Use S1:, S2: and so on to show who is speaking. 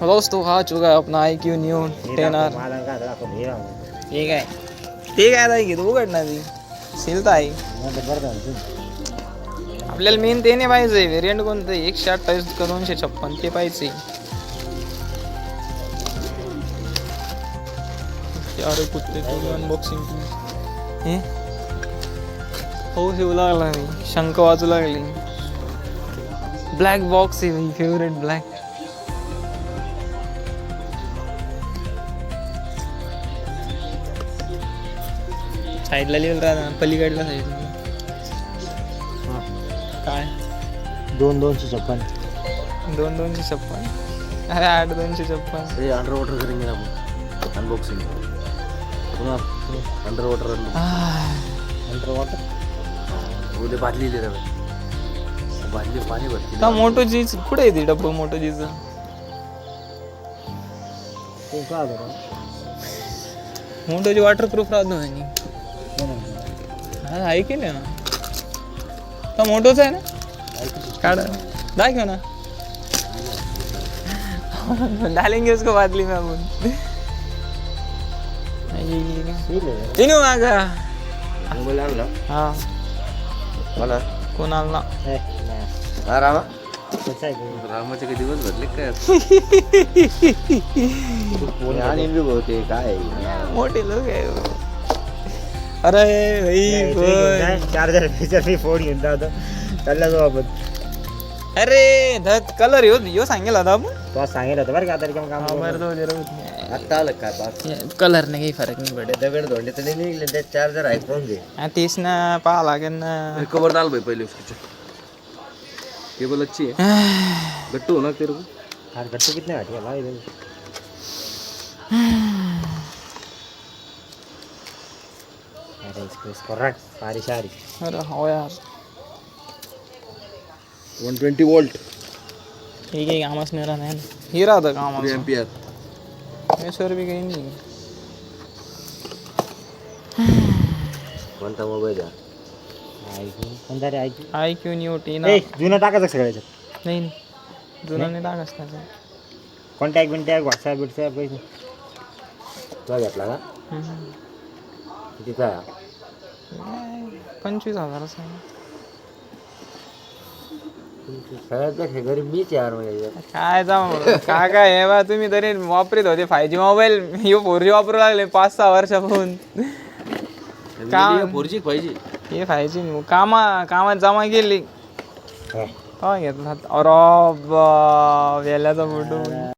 S1: दोस्तों आ चुका है अपना IQ न्यू 10R. ठीक आहे ठीक आहे ताई तू उघड ती सील तर आहे. आपल्याला मेन ते नाही पाहिजे व्हेरियंट कोणतं 128 का 256 ते पाहिजे. अरे कुठे अनबॉक्सिंग हे हो शिवू लागला मी शंख वाजू लागली. ब्लॅक बॉक्स आहे माझी फेवरेट ब्लॅक. साईडला लिहिलं राहता पलीकडला साईडला काय
S2: 2,256
S1: 2,256. अरे 8,256.
S2: ये अंडर वाटर करेंगे ना आपण अनबॉक्सिंग पुन्हा अंडर वाटर अंडर वाटर बोले बादली ले रे बादली पाणी भरती
S1: का मोठो चीज कुठे येते डब्बा मोठो चीज
S2: ते का बरं
S1: मोठोची वॉटरप्रूफ राहतो आणि हा आहे की नाही ना का मोठोच आहे ना काढ दाखव ना डालेंगे उसको बादली में अपन इनू आगा
S2: मोबाईल आणला
S1: हा
S2: मला
S1: कोण आला
S2: हा रामा रामाचे काही दिवस भरले काय आणि होते काय
S1: मोठे लोक आहे. अरे भाई
S2: चार्जर फीचर मी फोन घेऊन जातो चालला जाऊ आपण.
S1: अरे धत कलर यो सांगेल होता आपण
S2: तो सांगेल होतं बरं का आता रिकाम काम आत्ता आलं काय पाच
S1: कलर नाही काही फरक नाही पडत.
S2: दगड धोंडे तर नाही निघले ते चार्जर आहे फोन घे
S1: तेच ना पाहा लागेल ना.
S3: कवर डाल भाई पहले उसके केबल अच्छी है गट्टू होना तेरे को
S2: हार गट्टू कितने घाटी है भाई अरे इसको रख सारी सारी
S1: अरे हो यार
S3: 120 वोल्ट
S1: ठीक आहे कामच नाही राहणार ही राहतं काम
S3: एम्पियर
S1: मेसवर बी काही नाही.
S2: कोणता मोबाईल आहे कोणता रे
S1: IQ न्यू 10
S2: जुनं टाकायचं सगळ्याचं
S1: नाही जुना नाही टाकस त्याचा
S2: कॉन्टॅक्ट बिंटॅक्ट व्हॉट्सॲप बिट्सॲप पैसे तो घेतला का कितीचा
S1: 25,000
S2: सगळ्यात गरीब मीच यार म्हणजे
S1: काय जाऊ काय हे बा तुम्ही तरी वापरीत होते 5G मोबाईल हे 4G वापरू लागले 5-6 वर्षापासून. काम
S3: 4G पाहिजे
S1: हे 5G कामात जमा केली काय घेतला अरे वेल्याचा फोटो